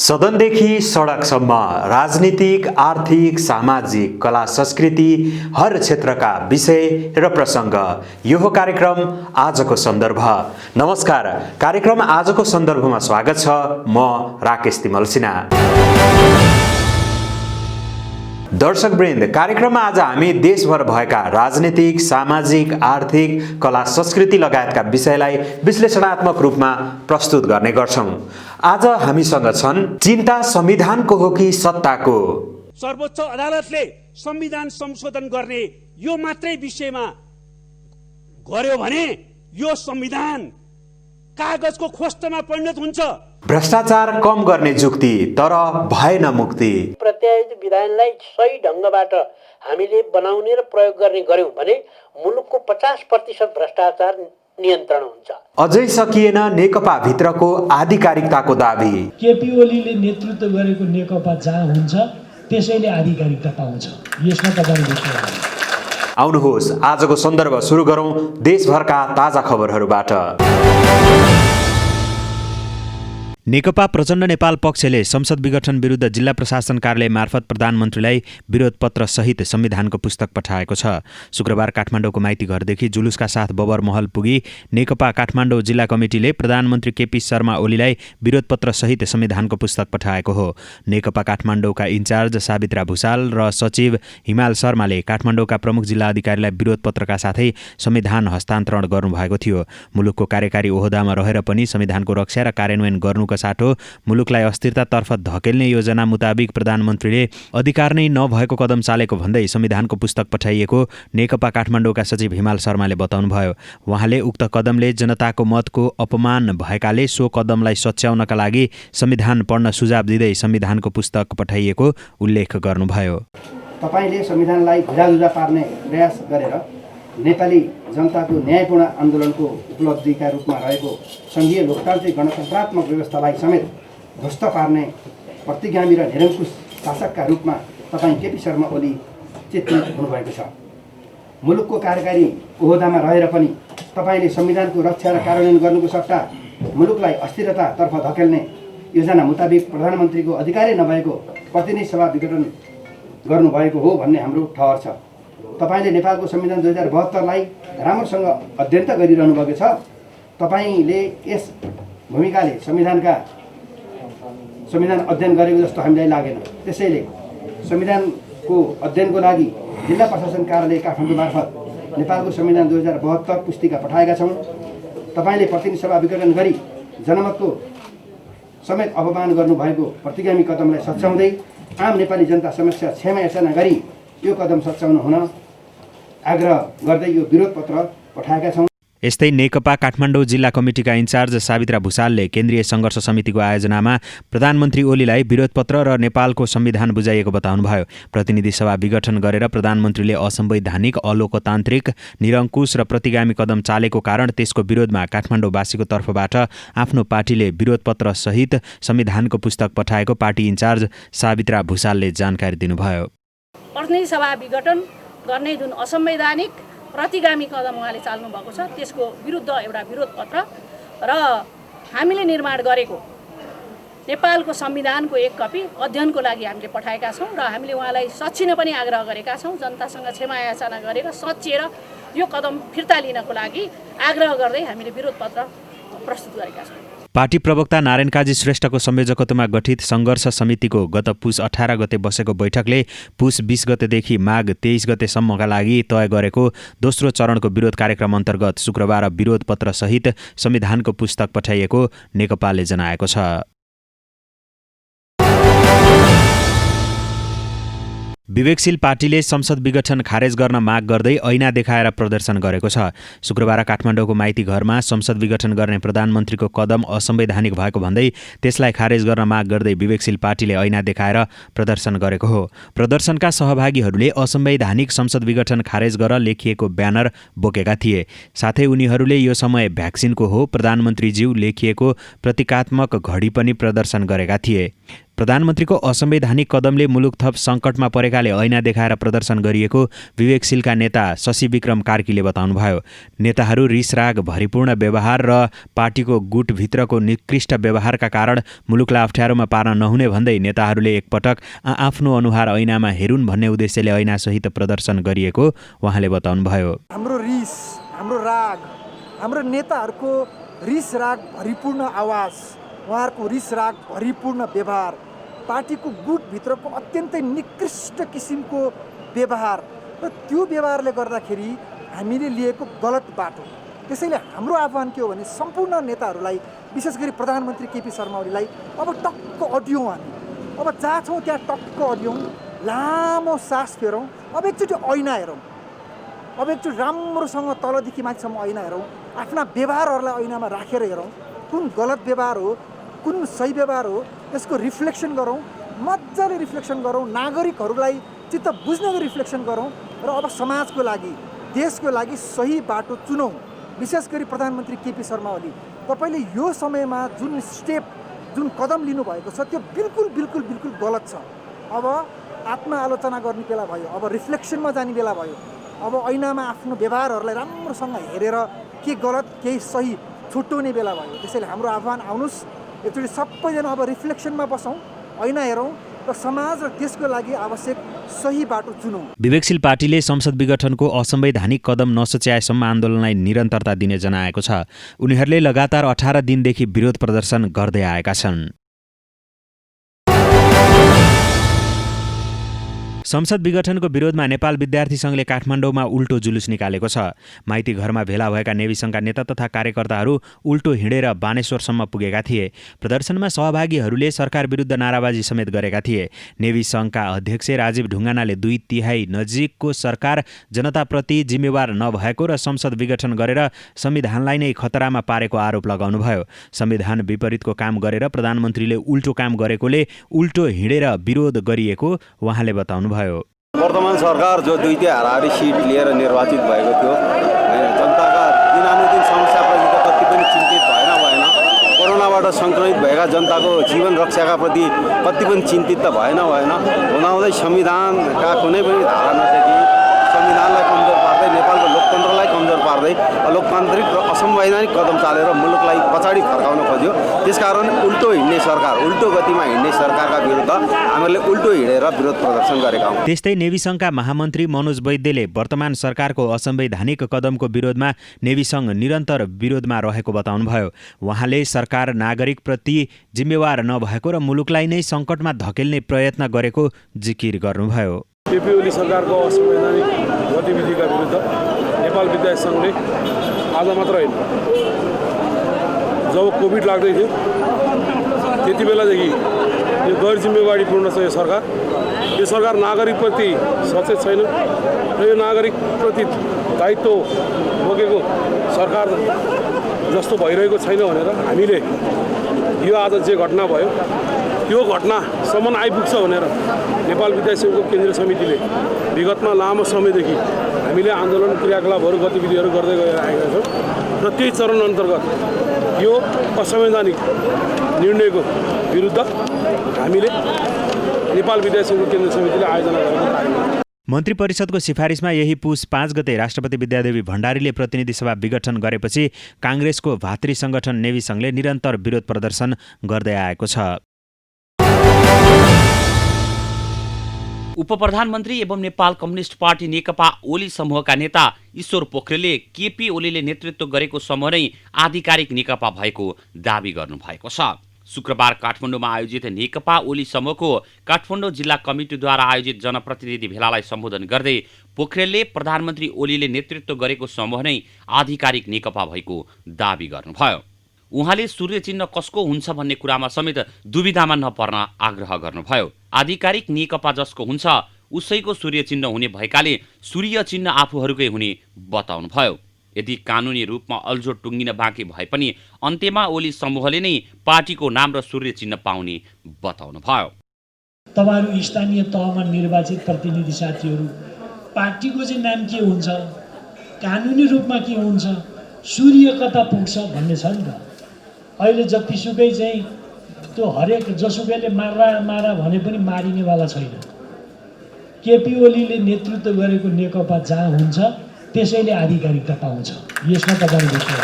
सदनदेखि सडकसम्म राजनीतिक, आर्थिक, सामाजिक, कला, संस्कृति हर क्षेत्रका विषय र प्रसङ्ग। यो हो कार्यक्रम आजको सन्दर्भ। नमस्कार, कार्यक्रम आजको सन्दर्भमा स्वागत छ। म राकेश तिमल सिन्हा। दर्शकवृन्द, कार्यक्रममा आज हामी देशभर भएका राजनीतिक, सामाजिक, आर्थिक, कला, संस्कृति लगायतका विषयलाई विश्लेषणात्मक रूपमा प्रस्तुत गर्ने गर्छौं। आज हामीसँग छन् चिन्ता संविधानको हो कि सत्ताको। सर्वोच्च अदालतले संविधान संशोधन गर्ने यो मात्रै विषयमा गर्यो भने यो संविधान कागजको खोस्टमा परिणत हुन्छ। भ्रष्टाचार कम गर्ने जुक्ति तर भएन मुक्ति। प्रत्याशित विधानलाई सही ढङ्गबाट हामीले बनाउने र प्रयोग गर्ने गर्यौं भने मुलुकको 50% भ्रष्टाचार नियन्त्रण हुन्छ। अझै सकिएन नेकपा भित्रको आधिकारिकताको दाबी। केपी ओलीले नेतृत्व गरेको नेकपा जहाँ हुन्छ त्यसैले आधिकारिकता पाउँछ। यसमा तपाईले देख्नुहुन्छ। आउनुहोस् आजको सन्दर्भ सुरु गरौं देशभरका ताजा खबरहरूबाट। नेकपा प्रचण्ड नेपाल पक्षले संसद विघटन विरुद्ध जिल्ला प्रशासन कार्यालय मार्फत प्रधानमन्त्रीलाई विरोध पत्र सहित संविधानको पुस्तक पठाएको छ। शुक्रबार काठमाडौँको माइती घरदेखि जुलुसका साथ बबर महल पुगी नेकपा काठमाडौँ जिल्ला कमिटीले प्रधानमन्त्री केपी शर्मा ओलीलाई विरोध पत्र सहित संविधानको पुस्तक पठाएको हो। नेकपा काठमाडौँका इन्चार्ज सावित्रा भुसाल र सचिव हिमाल शर्माले काठमाडौँका प्रमुख जिल्ला अधिकारीलाई विरोध पत्रका साथै संविधान हस्तान्तरण गर्नुभएको थियो। मुलुकको कार्यकारी ओहदामा रहेर पनि संविधानको रक्षा र कार्यान्वयन गर्नु साटो मुलुकलाई अस्थिरतातर्फ धकेल्ने योजना मुताबिक प्रधानमन्त्रीले अधिकार नै नभएको कदम चालेको भन्दै संविधानको पुस्तक पठाइएको नेकपा काठमाडौँका सचिव हिमाल शर्माले बताउनुभयो। उहाँले उक्त कदमले जनताको मतको अपमान भएकाले सो कदमलाई सच्याउनका लागि संविधान पढ्न सुझाव दिँदै संविधानको पुस्तक पठाइएको उल्लेख गर्नुभयो। तपाईले संविधानलाई भिडाजुदा पार्ने प्रयास गरेर नेपाली जनताको न्यायपूर्ण आन्दोलनको उपलब्धिका रूपमा रहेको सङ्घीय लोकतान्त्रिक गणतन्त्रात्मक व्यवस्थालाई समेत ध्वस्त पार्ने प्रतिगामी र निरङ्कुश शासकका रूपमा तपाईँ केपी शर्मा ओली चित्रित हुनुभएको छ। मुलुकको कार्यकारी ओहदामा रहेर पनि तपाईँले संविधानको रक्षा र कार्यान्वयन गर्नुको सट्टा मुलुकलाई अस्थिरतातर्फ धकेल्ने योजना मुताबिक प्रधानमन्त्रीको अधिकारै नभएको प्रतिनिधि सभा विघटन गर्नुभएको हो भन्ने हाम्रो ठहर छ। तपाईले नेपालको संविधान 2072लाई राम्रोसँग अध्ययन त गरिरहनु भएको छ। तपाईले यस भूमिकाले संविधान अध्ययन गरेको जस्तो हामीलाई लागेन। त्यसैले संविधानको अध्ययनको लागि जिल्ला प्रशासन कार्यालय काठमाडौँ मार्फत नेपालको संविधान 2072 पुस्तिका पठाएका छौँ। तपाईले प्रतिनिधि सभा विघटन गरी जनमतको समेत अपमान गर्नुभएको प्रतिगामी कदमलाई सच्याउँदै आम नेपाली जनता समस्या क्षमा याचना गरी यो कदम सच्याउन हुन आग्रह गर्दै यो विरोध पत्र पठाएका छौँ। यस्तै नेकपा काठमाडौँ जिल्ला कमिटीका इन्चार्ज सावित्रा भुसालले केन्द्रीय सङ्घर्ष समितिको आयोजनामा प्रधानमन्त्री ओलीलाई विरोध पत्र र नेपालको संविधान बुझाइएको बताउनुभयो। प्रतिनिधि सभा विघटन गरेर प्रधानमन्त्रीले असंवैधानिक, अलोकतान्त्रिक, निरङ्कुश र प्रतिगामी कदम चालेको कारण त्यसको विरोधमा काठमाडौँवासीको तर्फबाट आफ्नो पार्टीले विरोध पत्र सहित संविधानको पुस्तक पठाएको पार्टी इन्चार्ज सावित्रा भुसालले जानकारी दिनुभयो। प्रतिनिधि सभा विघटन गर्ने जुन असंवैधानिक प्रतिगामी कदम उहाँले चाल्नु भएको छ त्यसको विरुद्ध एउटा विरोध पत्र र हामीले निर्माण गरेको नेपालको संविधानको एक कपी अध्ययनको लागि हामीले पठाएका छौँ र हामीले उहाँलाई सच्चिन पनि आग्रह गरेका छौँ। जनतासँग क्षमा याचना गरेर सच्चिएर यो कदम फिर्ता लिनको लागि आग्रह गर्दै हामीले विरोध पत्र प्रस्तुत गरेका छौँ। पार्टी प्रवक्ता नारायण काजी श्रेष्ठको संयोजकत्वमा गठित सङ्घर्ष समितिको गत पुस 18 गते बसेको बैठकले पुस 20 गतेदेखि माघ 23 गतेसम्मका लागि तय गरेको दोस्रो चरणको विरोध कार्यक्रम अन्तर्गत शुक्रबार विरोध पत्र सहित संविधानको पुस्तक पठाइएको नेकपाले जनाएको छ। विवेकशील पार्टीले संसद विघटन खारेज गर्न माग गर्दै ऐना देखाएर प्रदर्शन गरेको छ। शुक्रबार काठमाडौँको माइती घरमा संसद विघटन गर्ने प्रधानमन्त्रीको कदम असंवैधानिक भएको भन्दै त्यसलाई खारेज गर्न माग गर्दै विवेकशील पार्टीले ऐना देखाएर प्रदर्शन गरेको हो। प्रदर्शनका सहभागीहरूले असंवैधानिक संसद विघटन खारेज गर लेखिएको ब्यानर बोकेका थिए। साथै उनीहरूले यो समय भ्याक्सिनको हो प्रधानमन्त्रीज्यू लेखिएको प्रतीकात्मक घडी पनि प्रदर्शन गरेका थिए। प्रधानमन्त्रीको असंवैधानिक कदमले मुलुक थप सङ्कटमा परेकाले ऐना देखाएर प्रदर्शन गरिएको विवेकशीलका नेता शशि विक्रम कार्कीले बताउनुभयो। नेताहरू रिसराग भरिपूर्ण व्यवहार र पार्टीको गुटभित्रको निकृष्ट व्यवहारका कारण मुलुकलाई अप्ठ्यारोमा पार्न नहुने भन्दै नेताहरूले एकपटक आफ्नो अनुहार ऐनामा हेरुन् भन्ने उद्देश्यले ऐनासहित प्रदर्शन गरिएको उहाँले बताउनुभयो। हाम्रो रिस, हाम्रो राग, हाम्रो नेताहरूको रिस राग भरिपूर्ण आवाज, उहाँहरूको रिस राग भरिपूर्ण व्यवहार, पार्टीको गुटभित्रको अत्यन्तै निकृष्ट किसिमको व्यवहार र त्यो व्यवहारले गर्दाखेरि हामीले लिएको गलत बाटो। त्यसैले हाम्रो आह्वान के हो भने सम्पूर्ण नेताहरूलाई, विशेष गरी प्रधानमन्त्री केपी शर्मा ओलीलाई अब टक्क अडियौँ हामी। अब जहाँ छौँ त्यहाँ टक्क अडियौँ, लामो सास फेरौँ, अब एकचोटि ऐना हेरौँ, अब एकचोटि राम्रोसँग तलदेखि माथिसम्म ऐना हेरौँ, आफ्ना व्यवहारहरूलाई ऐनामा राखेर हेरौँ, कुन गलत व्यवहार हो, कुन सही व्यवहार हो, त्यसको रिफ्लेक्सन गरौँ, मजाले रिफ्लेक्सन गरौँ, नागरिकहरूलाई चित्त बुझ्ने गरी रिफ्लेक्सन गरौँ र अब समाजको लागि, देशको लागि सही बाटो चुनौँ। विशेष गरी प्रधानमन्त्री केपी शर्मा ओली, तपाईँले यो समयमा जुन स्टेप, जुन कदम लिनुभएको छ त्यो बिल्कुल बिल्कुल बिल्कुल गलत छ। अब आत्मआलोचना गर्ने बेला भयो, अब रिफ्लेक्सनमा जाने बेला भयो, अब ऐनामा आफ्नो व्यवहारहरूलाई राम्रोसँग हेरेर के गलत केही सही छुट्याउने बेला भयो। त्यसैले हाम्रो आह्वान, आउनुहोस् एकचोटि सबैजना अब रिफ्लेक्सनमा बसौँ, ऐना हेरौँ र समाज र देशको लागि आवश्यक सही बाटो चुनौँ। विवेकशील पार्टीले संसद विघटनको असंवैधानिक कदम नसच्याएसम्म आन्दोलनलाई निरन्तरता दिने जनाएको छ। उनीहरूले लगातार 18 दिनदेखि विरोध प्रदर्शन गर्दै आएका छन्। संसद विघटनको विरोधमा नेपाल विद्यार्थी सङ्घले काठमाडौँमा उल्टो जुलुस निकालेको छ। माइती घरमा भेला भएका नेवी सङ्घका नेता तथा कार्यकर्ताहरू उल्टो हिँडेर बानेश्वरसम्म पुगेका थिए। प्रदर्शनमा सहभागीहरूले सरकार विरुद्ध नाराबाजी समेत गरेका थिए। नेवी सङ्घका अध्यक्ष राजीव ढुङ्गानाले 2/3 नजिकको सरकार जनताप्रति जिम्मेवार नभएको र संसद विघटन गरेर संविधानलाई नै खतरामा पारेको आरोप लगाउनुभयो। संविधान विपरीतको काम गरेर प्रधानमन्त्रीले उल्टो काम गरेकोले उल्टो हिँडेर विरोध गरिएको उहाँले बताउनुभयो। वर्तमान सरकार जो 2 हाराहारी सिट लिएर निर्वाचित भएको थियो, जनताका दिनानुदिन समस्याप्रति त कति पनि चिन्तित भएन। कोरोनाबाट सङ्क्रमित भएका जनताको जीवन रक्षाका प्रति कति पनि चिन्तित त भएन। हुँदाहुँदै संविधानका कुनै पनि धारा नदेखि संविधानलाई कमजोर पार्दै, नेपालको लोकतन्त्रलाई कमजोर पार्दै लोकतान्त्रिक र असंवैधानिक कदम चालेर मुलुकलाई पछाडि फर्काउन खोज्यो। त्यसकारण उल्टो हिँड्ने सरकार, उल्टो गतिमा हिँड्ने सरकारका विरुद्ध हामीले उल्टो हिँडेर विरोध प्रदर्शन गरेका हौँ। त्यस्तै नेवी सङ्घका महामन्त्री मनोज वैद्यले वर्तमान सरकारको असंवैधानिक कदमको विरोधमा नेवी सङ्घ निरन्तर विरोधमा रहेको बताउनुभयो। उहाँले सरकार नागरिकप्रति जिम्मेवार नभएको र मुलुकलाई नै सङ्कटमा धकेल्ने प्रयत्न गरेको जिकिर गर्नुभयो। केपी ओली सरकारको असंवैधानिक गतिविधिका विरुद्ध नेपाल विद्यार्थी सङ्घले आज मात्र होइन, जब कोभिड लाग्दै थियो त्यति बेलादेखि यो गैर जिम्मेवारीपूर्ण छ यो सरकार नागरिकप्रति सचेत छैन र यो नागरिकप्रति दायित्व बोकेको सरकार जस्तो भइरहेको छैन भनेर हामीले यो आज जे घटना भयो त्यो घटनासम्म आइपुग्छ भनेर नेपाल विद्यार्थी सङ्घको केन्द्रीय समितिले विगतमा लामो समयदेखि हामीले आन्दोलन क्रियाकलापहरू गतिविधिहरू गर्दै गइरहेका छौँ र त्यही चरण अन्तर्गत यो असंवैधानिक निर्णयको विरुद्ध हामीले नेपाल विद्यार्थी सङ्घको केन्द्रीय समितिले आयोजना गरेको मन्त्री परिषदको सिफारिसमा यही पुस 5 गते राष्ट्रपति विद्यादेवी भण्डारीले प्रतिनिधि सभा विघटन गरेपछि काङ्ग्रेसको भातृ सङ्गठन नेवी सङ्घले निरन्तर विरोध प्रदर्शन गर्दै आएको छ। उपप्रधानमन्त्री एवं नेपाल कम्युनिस्ट पार्टी नेकपा ओली समूहका नेता ईश्वर पोखरेलले केपी ओलीले नेतृत्व गरेको समूह नै आधिकारिक नेकपा भएको दावी गर्नुभएको छ। शुक्रबार काठमाडौँमा आयोजित नेकपा ओली समूहको काठमाडौँ जिल्ला कमिटीद्वारा आयोजित जनप्रतिनिधि भेलालाई सम्बोधन गर्दै पोखरेलले प्रधानमन्त्री ओलीले नेतृत्व गरेको समूह नै आधिकारिक नेकपा भएको दावी गर्नुभयो। उहाँले सूर्य चिन्ह कसको हुन्छ भन्ने कुरामा समेत दुविधामा नपर्न आग्रह गर्नुभयो। आधिकारिक नेकपा जसको हुन्छ उसैको सूर्य चिन्ह हुने भएकाले सूर्य चिन्ह आफूहरूकै हुने बताउनुभयो। यदि कानुनी रूपमा अल्झो टुङ्गिन बाँकी भए पनि अन्त्यमा ओली समूहले नै पार्टीको नाम र सूर्य चिन्ह पाउने बताउनुभयो। तपाईहरु स्थानीय तहमा निर्वाचित प्रतिनिधि साथीहरू, पार्टीको चाहिँ नाम के हुन्छ, कानुनी रूपमा के हुन्छ, सूर्य कता पुग्छ भन्ने छ नि त। अहिले जतिसुकै चाहिँ त्यो हरेक जसुकैले मारा भने पनि मारिनेवाला छैन। केपी ओलीले नेतृत्व गरेको नेकपा जहाँ हुन्छ त्यसैले आधिकारिकता पाउँछ, यसमा तपाईँ बुझ्नु।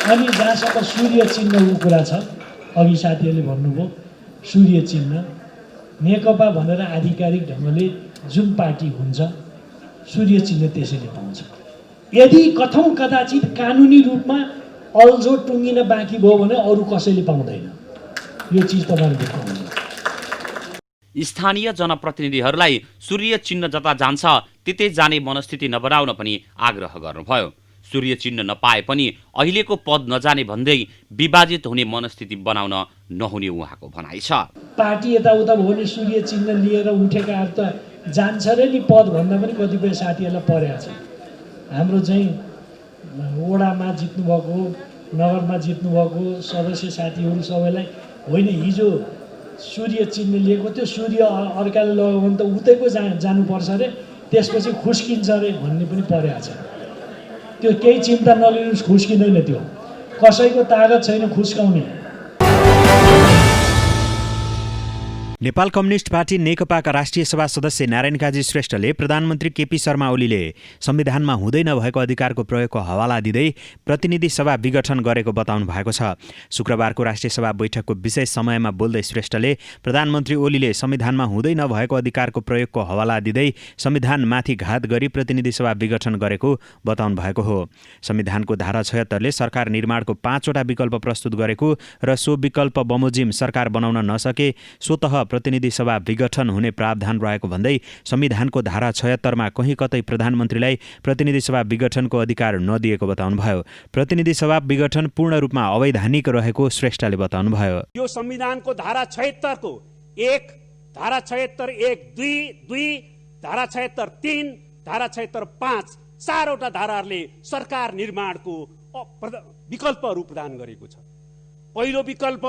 अनि जहाँसम्म सूर्य चिन्हको कुरा छ, अघि साथीहरूले भन्नुभयो सूर्य चिन्ह नेकपा भनेर आधिकारिक ढङ्गले जुन पार्टी हुन्छ सूर्य चिन्ह त्यसैले पाउँछ। यदि कथौँ कदाचित कानुनी रूपमा अल्झो टुङ्गिन बाँकी भयो भने अरू कसैले पाउँदैन। यो चिज तपाईँले बुझ्नुहुन्छ। स्थानीय जनप्रतिनिधिहरूलाई सूर्य चिन्ह जता जान्छ त्यतै जाने मनस्थिति नबनाउन पनि आग्रह गर्नुभयो। सूर्य चिन्ह नपाए पनि अहिलेको पद नजाने भन्दै विभाजित हुने मनस्थिति बनाउन नहुने उहाँको भनाइ छ। पार्टी यताउता भयो भने सूर्य चिन्ह लिएर उठेकाहरू त जान्छ रे नि पद भन्दा पनि कतिपय साथीहरूलाई परेको छ। हाम्रो चाहिँ वडामा जित्नुभएको, नगरमा जित्नुभएको सदस्य साथीहरू सबैलाई होइन हिजो सूर्य चिन्ह लिएको थियो, सूर्य अर्काले लगायो भने त उतैको जानुपर्छ अरे, त्यसपछि खुस्किन्छ अरे भन्ने पनि परेको छ। त्यो केही चिन्ता नलिनुहोस्, खुस्किँदैन। त्यो कसैको तागत छैन खुस्काउने। नेपाल कम्युनिस्ट पार्टी नेकपाका राष्ट्रिय सभा सदस्य नारायण काजी श्रेष्ठले प्रधानमन्त्री केपी शर्मा ओलीले संविधानमा हुँदै नभएको अधिकारको प्रयोगको हवाला दिँदै प्रतिनिधि सभा विघटन गरेको बताउनु भएको छ। शुक्रबारको राष्ट्रिय सभा बैठकको विशेष समयमा बोल्दै श्रेष्ठले प्रधानमन्त्री ओलीले संविधानमा हुँदै नभएको अधिकारको प्रयोगको हवाला दिँदै संविधानमाथि घात गरी प्रतिनिधि सभा विघटन गरेको बताउनु भएको हो। संविधानको धारा 76ले सरकार निर्माणको 5वटा विकल्प प्रस्तुत गरेको र सो विकल्प बमोजिम सरकार बनाउन नसके स्वतः प्रतिनिधि सभा विघटन हुने प्रावधान रहेको भन्दै संविधानको धारा 76मा कहीँ कतै प्रधानमन्त्रीलाई प्रतिनिधि सभा विघटनको अधिकार नदिएको बताउनुभयो। प्रतिनिधि सभा विघटन पूर्ण रूपमा अवैधानिक रहेको श्रेष्ठले बताउनुभयो। यो संविधानको धारा 76 को 1, धारा 76 1, 2, धारा 76 3, धारा 76 5 चारवटा धाराहरूले सरकार निर्माणको विकल्पहरू प्रदान गरेको छ। पहिलो विकल्प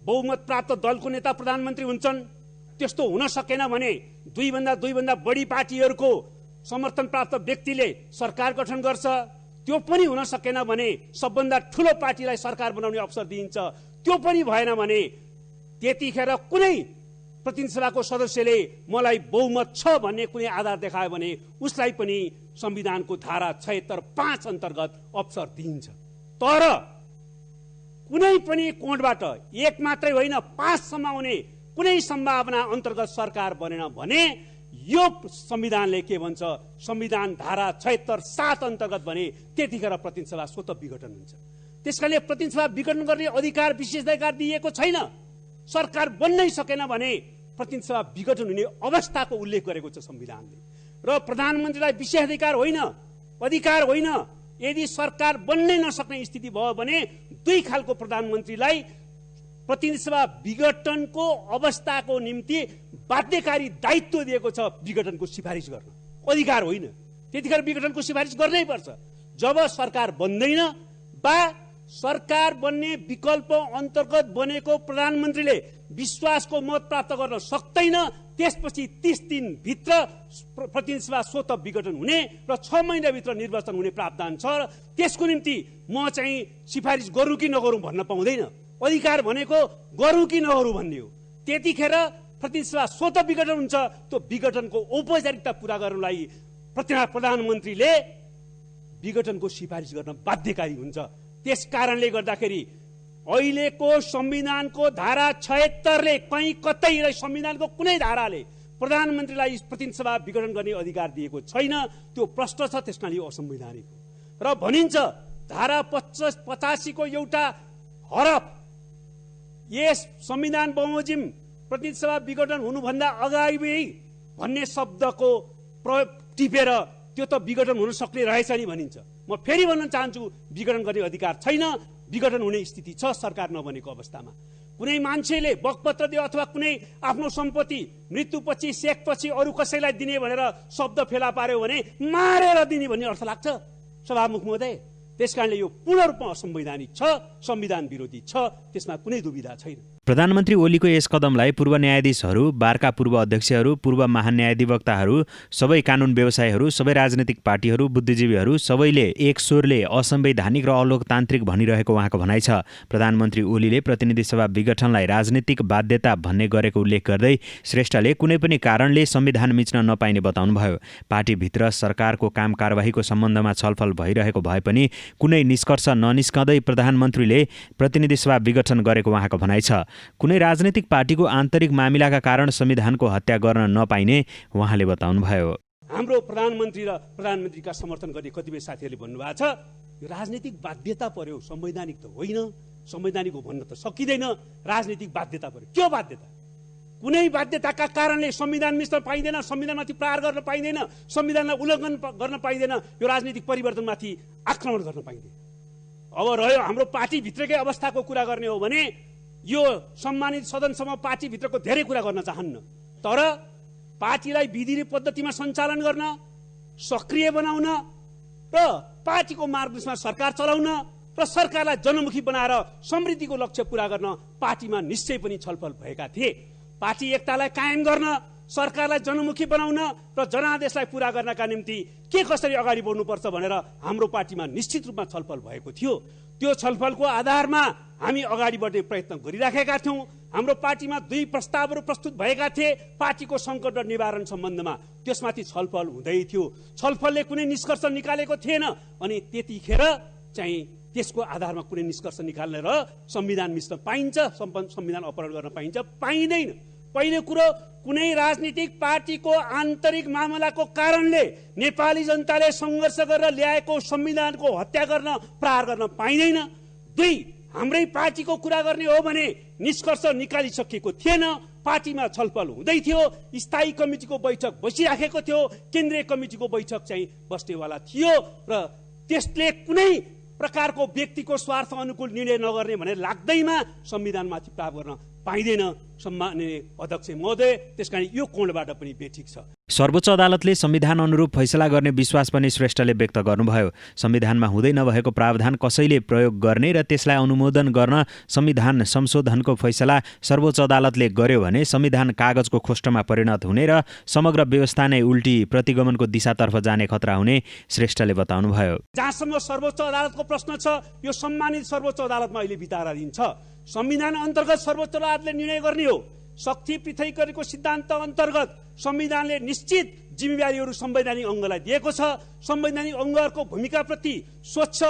बहुमत प्राप्त दलको नेता प्रधानमन्त्री हुन्छन्। त्यस्तो हुन सकेन भने दुईभन्दा बढी पार्टीहरूको समर्थन प्राप्त व्यक्तिले सरकार गठन गर्छ। त्यो पनि हुन सकेन भने सबभन्दा ठुलो पार्टीलाई सरकार बनाउने अवसर दिइन्छ। त्यो पनि भएन भने त्यतिखेर कुनै प्रतिनिधि सभाको सदस्यले मलाई बहुमत छ भन्ने कुनै आधार देखायो भने उसलाई पनि संविधानको धारा 76(5) अन्तर्गत अवसर दिइन्छ। तर कुनै पनि कोणबाट 1 मात्रै होइन 5 सम्म हुने कुनै सम्भावना अन्तर्गत सरकार बनेन भने यो संविधानले के भन्छ, संविधान धारा 76(7) अन्तर्गत भने त्यतिखेर प्रतिनिधि सभा स्वतः विघटन हुन्छ। त्यसकारणले प्रतिनिधि सभा विघटन गर्ने अधिकार विशेषाधिकार दिएको छैन। सरकार बन्नै सकेन भने प्रतिनिधि सभा विघटन हुने अवस्थाको उल्लेख गरेको छ संविधानले। र प्रधानमन्त्रीलाई विशेषाधिकार होइन, अधिकार होइन। यदि सरकार बन्नै नसक्ने स्थिति भयो भने दुई खालको प्रधानमन्त्रीलाई प्रतिनिधि सभा विघटनको अवस्थाको निम्ति बाध्यकारी दायित्व दिएको छ विघटनको सिफारिस गर्न, अधिकार होइन। त्यतिखेर विघटनको सिफारिस गर्नै पर्छ। जब सरकार बन्दैन वा सरकार बन्ने विकल्प अन्तर्गत बनेको प्रधानमन्त्रीले विश्वासको मत प्राप्त गर्न सक्दैन, त्यसपछि 30 दिनभित्र प्रतिनिधि सभा स्वतः विघटन हुने र 6 महिनाभित्र निर्वाचन हुने प्रावधान छ। त्यसको निम्ति म चाहिँ सिफारिस गरौँ कि नगरौँ भन्न पाउँदैन। अधिकार भनेको गरौँ कि नगरौँ भन्ने हो। त्यतिखेर प्रतिनिधि सभा स्वतः विघटन हुन्छ। त्यो विघटनको औपचारिकता पूरा गर्नलाई प्रधानमन्त्रीले विघटनको सिफारिस गर्न बाध्यकारी हुन्छ। त्यस कारणले गर्दाखेरि अहिलेको संविधानको धारा 76ले कहीँ कतै संविधानको कुनै धाराले प्रधानमन्त्रीलाई प्रतिनिधि सभा विघटन गर्ने अधिकार दिएको छैन। त्यो प्रश्न छ, त्यसमा यो असंवैधानिक हो। र भनिन्छ धारा 85 को एउटा हरफ यस संविधान बमोजिम प्रतिनिधि सभा विघटन हुनुभन्दा अगाडि भन्ने शब्दको प्रयोग टिपेर त्यो त विघटन हुन सक्ने रहेछ नि भनिन्छ। म फेरि भन्न चाहन्छु विघटन गर्ने अधिकार छैन। विघटन हुने स्थिति छ सरकार नबनेको अवस्थामा। कुनै मान्छेले बकपत्र दियो अथवा कुनै आफ्नो सम्पत्ति मृत्युपछि सेकपछि अरू कसैलाई दिने भनेर शब्द फेला पार्यो भने मारेर दिने भन्ने अर्थ लाग्छ सभामुख महोदय। त्यसकारणले यो पूर्ण रूपमा असंवैधानिक छ, संविधान विरोधी छ, त्यसमा कुनै दुविधा छैन। प्रधानमन्त्री ओलीको यस कदमलाई पूर्व न्यायाधीशहरू, बारका पूर्व अध्यक्षहरू, पूर्व महान्यायाधिवक्ताहरू, सबै कानुन व्यवसायीहरू, सबै राजनीतिक पार्टीहरू, बुद्धिजीवीहरू सबैले एक स्वरले असंवैधानिक र अलोकतान्त्रिक भनिरहेको उहाँको भनाइ छ। प्रधानमन्त्री ओलीले प्रतिनिधि सभा विघटनलाई राजनीतिक बाध्यता भन्ने गरेको उल्लेख गर्दै श्रेष्ठले कुनै पनि कारणले संविधान मिच्न नपाइने बताउनुभयो। पार्टीभित्र सरकारको काम कारबाहीको सम्बन्धमा छलफल भइरहेको भए पनि कुनै निष्कर्ष ननिस्कँदै प्रधानमन्त्रीले प्रतिनिधि सभा विघटन गरेको उहाँको भनाइ छ। कुनै राजनीतिक पार्टीको आन्तरिक मामिलाका कारण संविधानको हत्या गर्न नपाइने उहाँले बताउनुभयो। हाम्रो प्रधानमन्त्री र प्रधानमन्त्रीका समर्थन गर्ने कतिपय साथीहरूले भन्नुभएको छ यो राजनीतिक बाध्यता पर्यो, संवैधानिक त होइन, संवैधानिक हो भन्न त सकिँदैन, राजनीतिक बाध्यता पर्यो। के बाध्यता? कुनै बाध्यताका कारणले संविधान मिच्न पाइँदैन, संविधानमाथि प्रहार गर्न पाइँदैन, संविधानलाई उल्लङ्घन गर्न पाइँदैन, यो राजनीतिक परिवर्तनमाथि आक्रमण गर्न पाइँदैन। अब रह्यो हाम्रो पार्टीभित्रकै अवस्थाको कुरा गर्ने हो भने यो सम्मानित सदनसम्म पार्टीभित्रको धेरै कुरा गर्न चाहन्न, तर पार्टीलाई विधि पद्धतिमा सञ्चालन गर्न, सक्रिय बनाउन र पार्टीको मार्गदर्शनमा सरकार चलाउन र सरकारलाई जनमुखी बनाएर समृद्धिको लक्ष्य पूरा गर्न पार्टीमा निश्चय पनि छलफल भएका थिए। पार्टी एकतालाई कायम गर्न, सरकारलाई जनमुखी बनाउन र जनादेशलाई पूरा गर्नका निम्ति के कसरी अगाडि बढ्नुपर्छ भनेर हाम्रो पार्टीमा निश्चित रूपमा छलफल भएको थियो। त्यो छलफलको आधारमा हामी अगाडि बढ्ने प्रयत्न गरिराखेका थियौँ। हाम्रो पार्टीमा 2 प्रस्तावहरू प्रस्तुत भएका थिए पार्टीको सङ्कट र निवारण सम्बन्धमा, त्यसमाथि छलफल हुँदै थियो। छलफलले कुनै निष्कर्ष निकालेको थिएन अनि त्यतिखेर चाहिँ त्यसको आधारमा कुनै निष्कर्ष निकाल्ने र संविधान मिच्न पाइन्छ, संविधान अपहरण गर्न पाइन्छ, पाइँदैन। पहिलो कुरो, कुनै राजनीतिक पार्टीको आन्तरिक मामलाको कारणले नेपाली जनताले सङ्घर्ष गरेर ल्याएको संविधानको हत्या गर्न, प्रहार गर्न पाइँदैन। 2, हाम्रै पार्टीको कुरा गर्ने हो भने निष्कर्ष निकालिसकेको थिएन, पार्टीमा छलफल हुँदै थियो, स्थायी कमिटीको बैठक बसिराखेको थियो, केन्द्रीय कमिटीको बैठक चाहिँ बस्नेवाला थियो र त्यसले कुनै प्रकारको व्यक्तिको स्वार्थ अनुकूल निर्णय नगर्ने भनेर लाग्दैमा संविधानमाथि प्रहार गर्न पाइँदैन सम्माननीय अध्यक्ष महोदय। त्यसकारण यो कोणबाट पनि बेठिक छ। सर्वोच्च अदालतले संविधान अनुरूप फैसला गर्ने विश्वास पनि श्रेष्ठले व्यक्त गर्नुभयो। संविधानमा हुँदै नभएको प्रावधान कसैले प्रयोग गर्ने र त्यसलाई अनुमोदन गर्न संविधान संशोधनको फैसला सर्वोच्च अदालतले गर्यो भने संविधान कागजको खोस्टमा परिणत हुने र समग्र व्यवस्था नै उल्टी प्रतिगमनको दिशातर्फ जाने खतरा हुने श्रेष्ठले बताउनुभयो। जहाँसम्म सर्वोच्च अदालतको प्रश्न छ, यो सम्मानित सर्वोच्च अदालतमा अहिले विचाराधीन छ। संविधान अन्तर्गत सर्वोच्च अदालतले निर्णय गर्ने हो। शक्ति पृथकीकरणको सिद्धान्त अन्तर्गत संविधानले निश्चित जिम्मेवारीहरू संवैधानिक अङ्गलाई दिएको छ। संवैधानिक अङ्गहरूको भूमिकाप्रति, स्वच्छ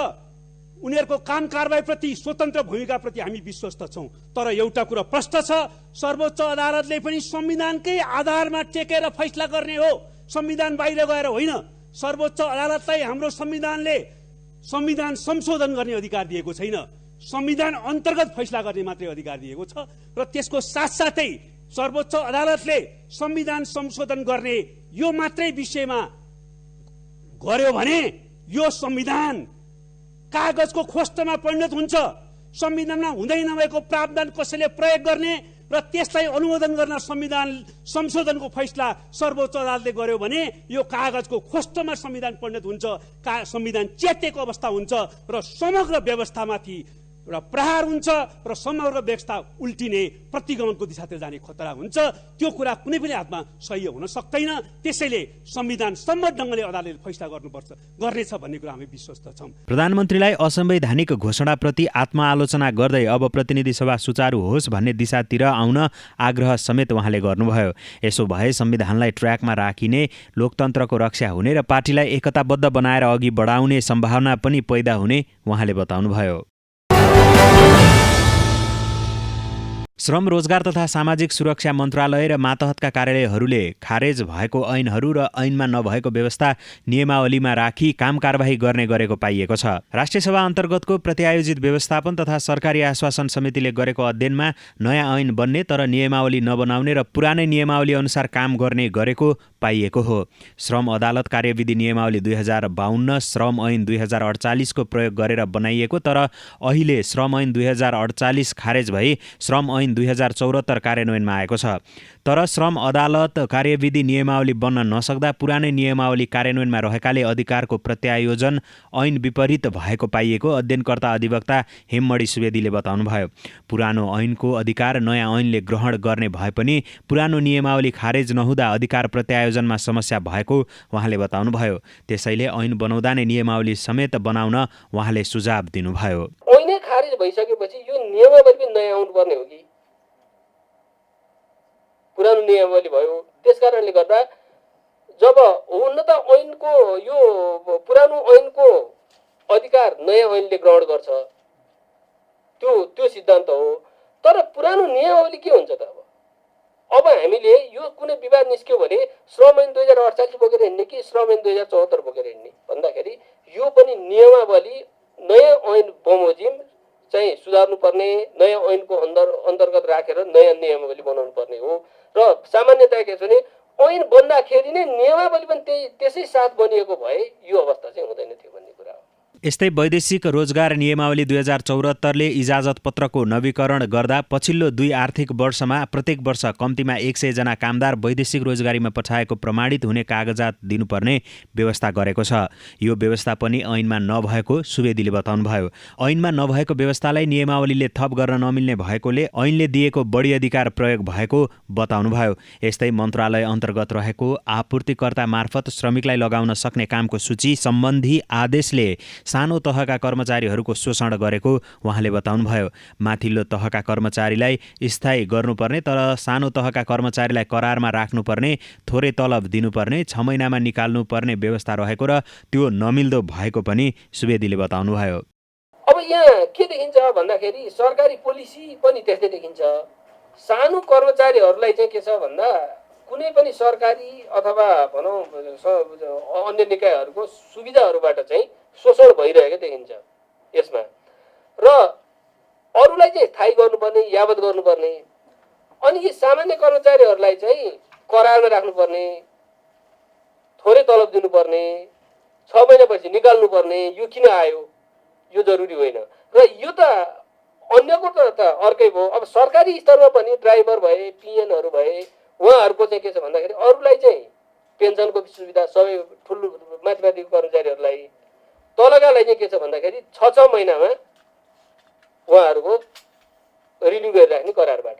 उनीहरूको काम कारबाहीप्रति, स्वतन्त्र भूमिकाप्रति हामी विश्वस्त छौँ। तर एउटा कुरा प्रश्न छ, सर्वोच्च अदालतले पनि संविधानकै आधारमा टेकेर फैसला गर्ने हो, संविधान बाहिर गएर होइन। सर्वोच्च अदालतलाई हाम्रो संविधानले संविधान संशोधन गर्ने अधिकार दिएको छैन, संविधान अन्तर्गत फैसला गर्ने मात्रै अधिकार दिएको छ। र त्यसको साथसाथै सर्वोच्च अदालतले संविधान संशोधन गर्ने यो मात्रै विषयमा गर्यो भने यो संविधान कागजको खोस्टमा परिणत हुन्छ। संविधानमा हुँदै नभएको प्रावधान कसैले प्रयोग गर्ने र त्यसलाई अनुमोदन गर्न संविधान संशोधनको फैसला सर्वोच्च अदालतले गर्यो भने यो कागजको खोस्टमा संविधान परिणत हुन्छ, संविधान च्यातिएको अवस्था हुन्छ र समग्र व्यवस्थामाथि र प्रहार हुन्छ र समग्र व्यवस्था उल्टिने, प्रतिगमनको दिशातिर जाने खतरा हुन्छ। त्यो कुरा कुनै पनि हातमा सही हुन सक्दैन। त्यसैले संविधान सम्मत ढङ्गले अदालतले फैसला गर्नेछ भन्ने कुरा हामी विश्वस्त छौँ। प्रधानमन्त्रीलाई असंवैधानिक घोषणाप्रति आत्मआलोचना गर्दै अब प्रतिनिधि सभा सुचारू होस् भन्ने दिशातिर आउन आग्रह समेत उहाँले गर्नुभयो। यसो भए संविधानलाई ट्र्याकमा राखिने, लोकतन्त्रको रक्षा हुने र पार्टीलाई एकताबद्ध बनाएर अघि बढाउने सम्भावना पनि पैदा हुने उहाँले बताउनुभयो। श्रम, रोजगार तथा सामाजिक सुरक्षा मन्त्रालय र मातहतका कार्यालयहरूले खारेज भएको ऐनहरू र ऐनमा नभएको व्यवस्था नियमावलीमा राखी काम कारबाही गर्ने गरेको पाइएको छ। राष्ट्रिय सभा अन्तर्गतको प्रत्यायोजित व्यवस्थापन तथा सरकारी आश्वासन समितिले गरेको अध्ययनमा नयाँ ऐन बन्ने तर नियमावली नबनाउने र पुरानै नियमावली अनुसार काम गर्ने गरेको पाइएको हो। श्रम अदालत कार्यविधि नियमावली 2052, श्रम ऐन 2048 को प्रयोग गरेर बनाइएको तर अहिले श्रम ऐन 2048 खारेज भई श्रम ऐन 2074 कार्यान्वयनमा आएको छ। तर श्रम अदालत कार्यविधि नियमावली बन्न नसक्दा पुरानै नियमावली कार्यान्वयनमा रहेकाले अधिकारको प्रत्यायोजन ऐन विपरीत भएको पाइएको अध्ययनकर्ता अधिवक्ता हेममणि सुवेदीले बताउनुभयो। पुरानो ऐनको अधिकार नयाँ ऐनले ग्रहण गर्ने भए पनि पुरानो नियमावली खारेज नहुँदा अधिकार प्रत्यायोजनमा समस्या भएको उहाँले बताउनुभयो। त्यसैले ऐन बनाउँदा नै नियमावली समेत बनाउन उहाँले सुझाव दिनुभयो। ऐनै खारेज भइसकेपछि यो नियमावली पनि नयाँ आउनुपर्ने हो कि पुरानो नियमावली भयो। त्यसकारणले गर्दा जब हुन त ऐनको यो पुरानो ऐनको अधिकार नयाँ ऐनले ग्रहण गर्छ त्यो सिद्धान्त हो। तर पुरानो नियमावली के हुन्छ त अब हामीले यो कुनै विवाद निस्क्यो भने श्रम ऐन 2048 बोकेर हिँड्ने कि श्रम ऐन 2074 बोकेर हिँड्ने भन्दाखेरि यो पनि नियमावली नयाँ ऐन बमोजिम चाहिँ सुधार्नु पर्ने, नयाँ ऐनको अन्तर्गत राखेर नयाँ नियमावली बनाउनु पर्ने हो। र सामान्यतया के छ भने ऐन बन्दाखेरि नै नियमावली पनि त्यसै साथ बनिएको भए यो अवस्था चाहिँ हुँदैन थियो भन्ने कुरा हो। यस्तै वैदेशिक रोजगार नियमावली 2074ले इजाजत पत्रको नवीकरण गर्दा पछिल्लो 2 आर्थिक वर्षमा प्रत्येक वर्ष कम्तीमा 100 जना कामदार वैदेशिक रोजगारीमा पठाएको प्रमाणित हुने कागजात दिनुपर्ने व्यवस्था गरेको छ। यो व्यवस्था पनि ऐनमा नभएको सुवेदीले बताउनुभयो। ऐनमा नभएको व्यवस्थालाई नियमावलीले थप गर्न नमिल्ने भएकोले ऐनले दिएको बढी अधिकार प्रयोग भएको बताउनुभयो। यस्तै मन्त्रालय अन्तर्गत रहेको आपूर्तिकर्ता मार्फत श्रमिकलाई लगाउन सक्ने कामको सूची सम्बन्धी आदेशले सानो तहका कर्मचारीहरूको शोषण गरेको उहाँले बताउनुभयो। माथिल्लो तहका कर्मचारीलाई स्थायी गर्नुपर्ने तर सानो तहका कर्मचारीलाई करारमा राख्नुपर्ने, थोरै तलब दिनुपर्ने, 6 महिनामा निकाल्नुपर्ने व्यवस्था रहेको र त्यो नमिल्दो भएको पनि सुवेदीले बताउनुभयो। अब यहाँ के देखिन्छ भन्दाखेरि सरकारी पोलिसी पनि त्यस्तै देखिन्छ। सानो कर्मचारीहरूलाई चाहिँ के छ भन्दा कुनै पनि सरकारी अथवा भनौँ अन्य निकायहरूको सुविधाहरूबाट चाहिँ शोषण भइरहेको देखिन्छ यसमा। र अरूलाई चाहिँ थाहै गर्नुपर्ने, यावत गर्नुपर्ने, अनि यी सामान्य कर्मचारीहरूलाई चाहिँ करारमा राख्नुपर्ने, थोरै तलब दिनुपर्ने, 6 महिनापछि निकाल्नुपर्ने, यो किन आयो? यो जरुरी होइन। र यो त अन्यको त अर्कै भयो। अब सरकारी स्तरमा पनि ड्राइभर भए, पिएनहरू भए, उहाँहरूको चाहिँ के छ भन्दाखेरि अरूलाई चाहिँ पेन्सनको सुविधा सबै ठुलो माथिको कर्मचारीहरूलाई, तलकालाई चाहिँ के छ भन्दाखेरि 6 महिनामा उहाँहरूको रिन्यू गरिराख्ने करारबाट।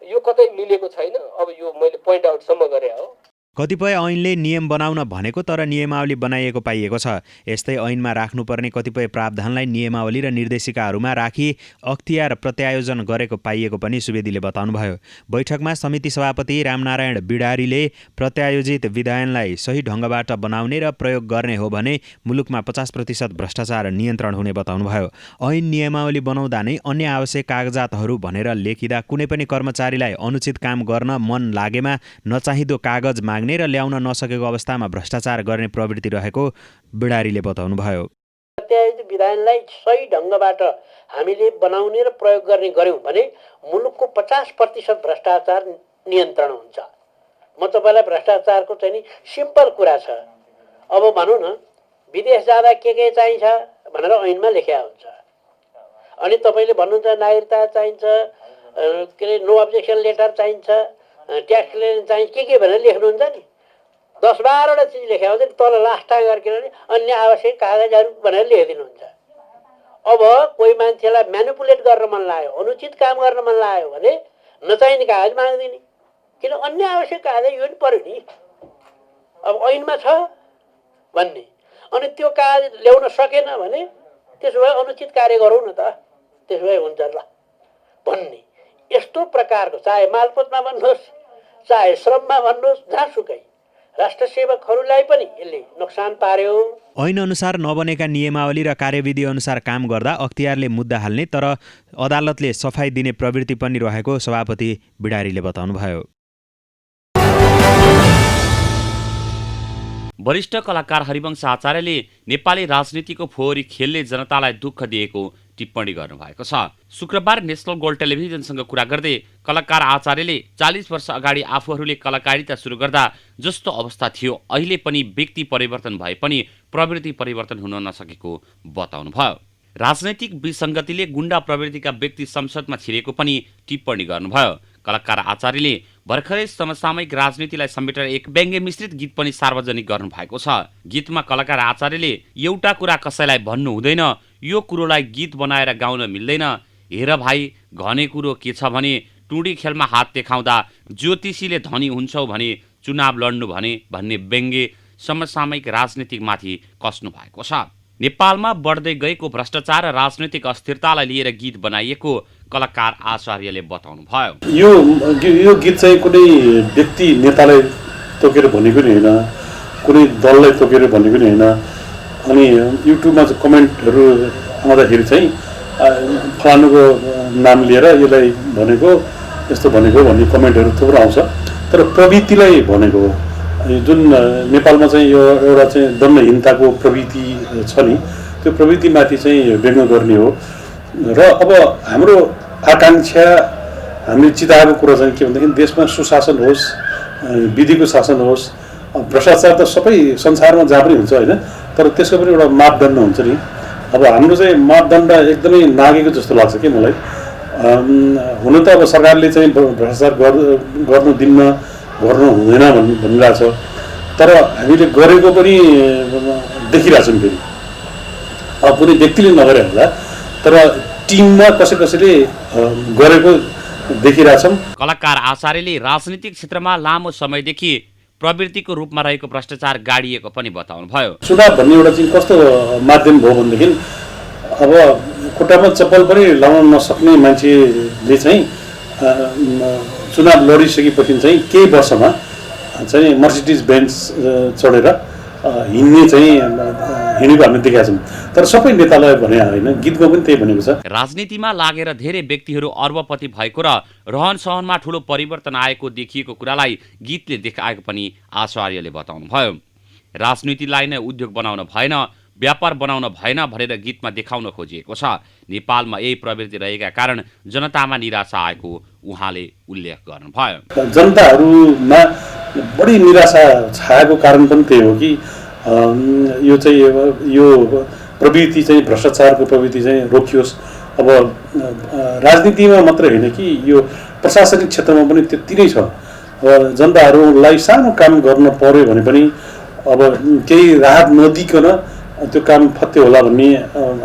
यो कतै मिलेको छैन। अब यो मैले पोइन्ट आउटसम्म गरे हो। कतिपय ऐनले नियम बनाउन भनेको तर नियमावली बनाइएको पाइएको छ। यस्तै ऐनमा राख्नुपर्ने कतिपय प्रावधानलाई नियमावली र निर्देशिकाहरूमा राखी अख्तियार प्रत्यायोजन गरेको पाइएको पनि सुवेदीले बताउनुभयो। बैठकमा समिति सभापति रामनारायण बिडारीले प्रत्यायोजित विधायनलाई सही ढङ्गबाट बनाउने र प्रयोग गर्ने हो भने मुलुकमा 50% भ्रष्टाचार नियन्त्रण हुने बताउनुभयो। ऐन नियमावली बनाउँदा नै अन्य आवश्यक कागजातहरू भनेर लेखिँदा कुनै पनि कर्मचारीलाई अनुचित काम गर्न मन लागेमा नचाहिँदो कागज माग्ने र ल्याउन नसकेको अवस्थामा भ्रष्टाचार गर्ने प्रवृत्ति रहेको बिडारीले बताउनुभयो। प्रत्यायोजित विधानलाई सही ढङ्गबाट हामीले बनाउने र प्रयोग गर्ने गर्यौँ भने मुलुकको 50% भ्रष्टाचार नियन्त्रण हुन्छ। म तपाईँलाई भ्रष्टाचारको चाहिँ नि सिम्पल कुरा छ। अब भनौँ न विदेश जाँदा के चाहिन्छ भनेर ऐनमा लेखिया हुन्छ। अनि तपाईँले भन्नुहुन्छ नागरिकता चाहिन्छ, के अरे नो अब्जेक्सन लेटर चाहिन्छ, ट्याक्स क्लियरेन्स चाहिन्छ, के भनेर लेख्नुहुन्छ नि। 10-12वटा चिज लेख्या हुन्छ नि, तल लास्टमा गरेर अन्य आवश्यक कागजहरू भनेर लेखिदिनुहुन्छ। अब कोही मान्छेलाई म्यानिपुलेट गर्न मन लाग्यो, अनुचित काम गर्न मन लाग्यो भने नचाहिने कागज माग्दिने, किन अन्य आवश्यक कागज यो पनि पऱ्यो नि। अब ऐनमा छ भन्ने, अनि त्यो कागज ल्याउन सकेन भने त्यसो भए अनुचित कार्य गरौँ न त, त्यसो भए हुन्छ ल भन्ने। यस्तो प्रकारको चाहे मालपोतमा भन्नुहोस्, चाहे श्रममा भन्नुहोस्, जहाँसुकै राष्ट्र सेवकहरूलाई पनि यसले नोक्सान पार्यो। ऐन अनुसार नबनेका नियमावली र कार्यविधि अनुसार काम गर्दा अख्तियारले मुद्दा हाल्ने तर अदालतले सफाई दिने प्रवृत्ति पनि रहेको सभापति बिडारीले बताउनुभयो। वरिष्ठ कलाकार हरिवंश आचार्यले नेपाली राजनीतिको फोहोरी खेलले जनतालाई दुःख दिएको टिप्पणी गर्नुभएको छ। शुक्रबार नेसनल गोल्ड टेलिभिजनसँग कुरा गर्दै कलाकार आचार्यले 40 वर्ष अगाडि आफूहरूले कलाकारिता सुरु गर्दा जस्तो अवस्था थियो अहिले पनि व्यक्ति परिवर्तन भए पनि प्रवृत्ति परिवर्तन हुन नसकेको बताउनुभयो। राजनैतिक विसङ्गतिले गुण्डा प्रवृत्तिका व्यक्ति संसदमा छिरेको पनि टिप्पणी गर्नुभयो। कलाकार आचार्यले भर्खरै समसामयिक राजनीतिलाई समेटेर एक व्यङ्ग्य मिश्रित गीत पनि सार्वजनिक गर्नुभएको छ। गीतमा कलाकार आचार्यले एउटा कुरा कसैलाई भन्नु हुँदैन, यो कुरोलाई गीत बनाएर गाउन मिल्दैन, हेर भाइ घने कुरो के छ भने टुँडी खेलमा हात देखाउँदा ज्योतिषीले धनी हुन्छौ भने चुनाव लड्नु भने भन्ने व्यङ्ग्य समसामयिक राजनीतिमाथि कस्नु भएको छ। नेपालमा बढ्दै गएको भ्रष्टाचार र राजनैतिक अस्थिरतालाई लिएर गीत बनाइएको कलाकार आचार्यले बताउनु भयो। यो गीत चाहिँ कुनै व्यक्ति नेतालाई तोकेर भनेको नि होइन, कुनै दललाई तोकेर भनेको नि होइन। अनि युट्युबमा चाहिँ कमेन्टहरू आउँदाखेरि चाहिँ फलानुको नाम लिएर यसलाई भनेको यस्तो भनेको भन्ने कमेन्टहरू थुप्रो आउँछ, तर प्रवृत्तिलाई भनेको हो। जुन नेपालमा चाहिँ यो एउटा चाहिँ दण्डहीनताको प्रवृत्ति छ नि, त्यो प्रवृत्तिमाथि चाहिँ व्यङ्ग्य गर्ने हो। र अब हाम्रो आकाङ्क्षा हामीले चिताएको कुरा चाहिँ के भनेदेखि देशमा सुशासन होस्, विधिको शासन होस्। भ्रष्टाचार त सबै संसारमा जहाँ पनि हुन्छ होइन, तर त्यसको पनि एउटा मापदण्ड हुन्छ नि। अब हाम्रो चाहिँ मापदण्ड एकदमै नागेको जस्तो लाग्छ कि मलाई। हुन त अब सरकारले चाहिँ भ्रष्टाचार गर्नु दिन्न, गर्नु हुँदैन भनिरहेको छ, तर हामीले गरेको पनि देखिरहेछौँ। फेरि अब कुनै व्यक्तिले नगरे होला, तर टिममा कसैले गरेको देखिरहेछौँ। कलाकार आचार्यले राजनीतिक क्षेत्रमा लामो समयदेखि प्रवृत्तिको रूपमा रहेको भ्रष्टाचार गाडिएको पनि बताउनु भयो। चुनाव भन्ने एउटा चाहिँ कस्तो माध्यम भयो भनेदेखि अब खुट्टामा चप्पल पनि लाउन नसक्ने मान्छेले चाहिँ चुनाव लडिसकेपछि चाहिँ केही वर्षमा चाहिँ मर्सिडिज बेन्च चढेर हिँडेको हामीले देखेका छौँ। तर सबै नेतालाई भने होइन, गीतमा पनि त्यही भनेको छ। राजनीतिमा लागेर धेरै व्यक्तिहरू अर्बपति भएको र रहन सहनमा ठूलो परिवर्तन आएको देखिएको कुरालाई गीतले देखाएको पनि आचार्यले बताउनु भयो। राजनीतिलाई नै उद्योग बनाउन भएन, व्यापार बनाउन भएन भनेर गीतमा देखाउन खोजिएको छ। नेपालमा यही प्रवृत्ति रहेका कारण जनतामा निराशा आएको उहाँले उल्लेख गर्नुभयो। जनताहरूमा बढी निराशा छाएको कारण पनि त्यही हो कि यो प्रवृत्ति चाहिँ भ्रष्टाचारको प्रवृत्ति चाहिँ रोकियोस्। अब राजनीतिमा मात्र होइन कि यो प्रशासनिक क्षेत्रमा पनि त्यति नै छ। अब जनताहरूलाई सानो काम गर्न पर्यो भने पनि अब केही राहत नदिकन त्यो काम फत्ते होला भन्ने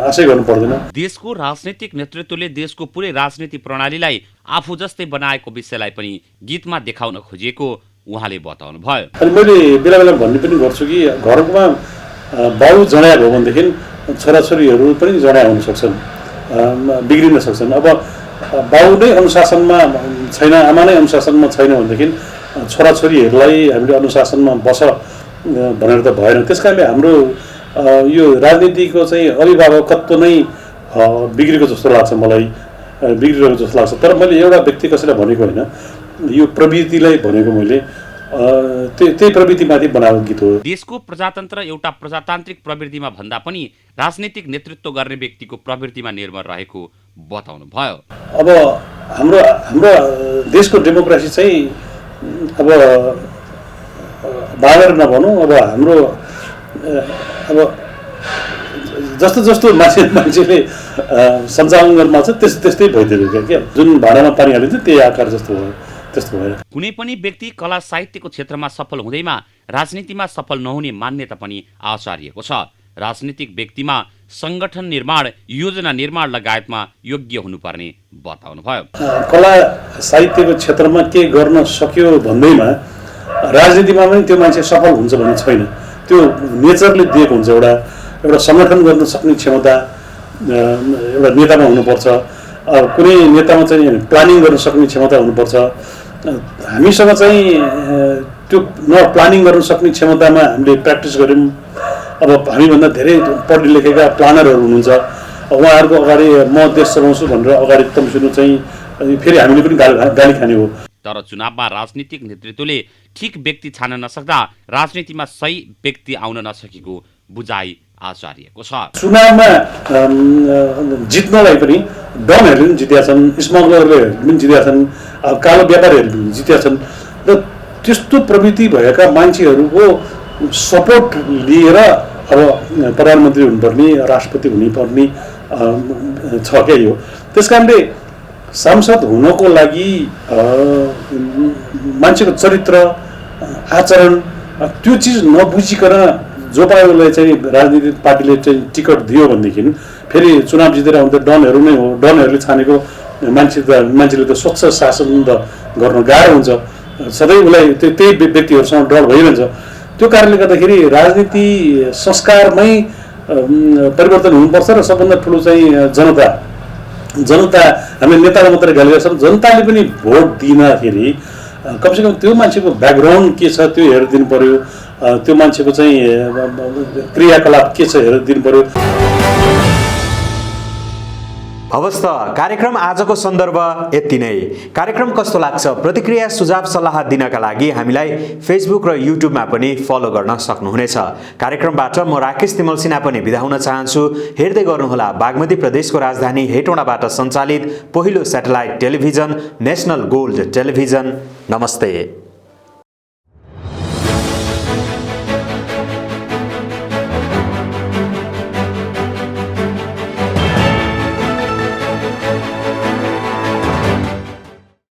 आशै गर्नु पर्दैन। देशको राजनीतिक नेतृत्वले देशको पुरै राजनीति प्रणालीलाई आफू जस्तै बनाएको विषयलाई पनि गीतमा देखाउन खोजिएको उहाँले बताउनु भयो। अनि मैले बेला बेला भन्ने पनि गर्छु कि घरमा बाउ जनाया भयो भनेदेखि छोराछोरीहरू पनि जनाया हुन सक्छन्, बिग्रिन सक्छन्। अब बाउ नै अनुशासनमा छैन, आमा नै अनुशासनमा छैन भनेदेखि छोराछोरीहरूलाई हामीले अनुशासनमा बस भनेर त भएन। त्यस कारणले हाम्रो यो राजनीतिको चाहिँ अभिभावकत्व नै बिग्रेको जस्तो लाग्छ मलाई, बिग्रिरहेको जस्तो लाग्छ। तर मैले एउटा व्यक्ति कसैलाई भनेको होइन, यो प्रवृत्तिलाई भनेको मैले त्यही प्रवृत्तिमाथि बनाएको गीत हो। देशको प्रजातन्त्र एउटा प्रजातान्त्रिक प्रवृत्तिमा भन्दा पनि राजनीतिक नेतृत्व गर्ने व्यक्तिको प्रवृत्तिमा निर्भर रहेको बताउनु भयो। अब हाम्रो देशको डेमोक्रेसी चाहिँ अब बाँधेर नभनौँ, अब हाम्रो अब जस्तो मान्छेले सञ्चालन गर्नमा छ त्यस्तै भइदिएको क्या। जुन भाँडामा पानी हालिन्छ त्यही आकार जस्तो भयो, त्यस्तो भयो। कुनै पनि व्यक्ति कला साहित्यको क्षेत्रमा सफल हुँदैमा राजनीतिमा सफल नहुने मान्यता पनि आचार्यको छ। राजनीतिक व्यक्तिमा संगठन निर्माण, योजना निर्माण लगायतमा योग्य हुनुपर्ने बताउनु भयो। कला साहित्यको क्षेत्रमा के गर्न सक्यो भन्दैमा राजनीतिमा पनि त्यो मान्छे सफल हुन्छ भन्ने छैन। त्यो नेचरले दिएको हुन्छ। एउटा सङ्गठन गर्न सक्ने क्षमता एउटा नेतामा हुनुपर्छ। कुनै नेतामा चाहिँ प्लानिङ गर्न सक्ने क्षमता हुनुपर्छ। हामीसँग चाहिँ त्यो प्लानिङ गर्न सक्ने क्षमतामा हामीले प्र्याक्टिस गऱ्यौँ। अब हामीभन्दा धेरै पढे लेखेका प्लानरहरू हुनुहुन्छ, उहाँहरूको अगाडि म देश चलाउँछु भनेर अगाडि तम्सिनु चाहिँ फेरि हामीले पनि गाली खाने हो। तर चुनावमा राजनीतिक नेतृत्वले ठिक व्यक्ति छान्न नसक्दा राजनीतिमा सही व्यक्ति आउन नसकेको बुझाइ आचार्यको छ। चुनावमा जित्नलाई पनि डनहरूले पनि जितेका छन्, स्मगलरले पनि जितेका छन्, कालो व्यापारीहरूले पनि जितेका छन्। र त्यस्तो प्रवृत्ति भएका मान्छेहरूको सपोर्ट लिएर अब प्रधानमन्त्री हुनुपर्ने राष्ट्रपति हुनुपर्ने छ क्या यो। त्यस कारणले सांसद हुनको लागि मान्छेको चरित्र आचरण त्यो चिज नबुझिकन जो पाएलाई चाहिँ राजनीतिक पार्टीले चाहिँ टिकट दियो भनेदेखि फेरि चुनाव जितेर आउँदा डनहरू नै हो। डनहरूले छानेको मान्छेले त स्वच्छ शासन त गर्न गाह्रो हुन्छ, सधैँ उसलाई त्यही व्यक्तिहरूसँग डर भइरहन्छ। त्यो कारणले गर्दाखेरि राजनीति संस्कारमै परिवर्तन हुनुपर्छ र सबभन्दा ठुलो चाहिँ जनता हामीले नेताको मात्रै गाली गर्छौँ, जनताले पनि भोट दिँदाखेरि कमसेकम त्यो मान्छेको ब्याकग्राउन्ड के छ त्यो हेरिदिनु पर्यो, त्यो मान्छेको चाहिँ क्रियाकलाप के छ हेरिदिनु पर्यो। हवस् त कार्यक्रम आजको सन्दर्भ यति नै। कार्यक्रम कस्तो लाग्छ प्रतिक्रिया सुझाव सल्लाह दिनका लागि हामीलाई फेसबुक र युट्युबमा पनि फलो गर्न सक्नुहुनेछ। कार्यक्रमबाट म राकेश तिमल सिन्हा पनि बिदा हुन चाहन्छु। हेर्दै गर्नुहोला बागमती प्रदेशको राजधानी हेटौँडाबाट सञ्चालित पहिलो satellite television national gold television. नमस्ते।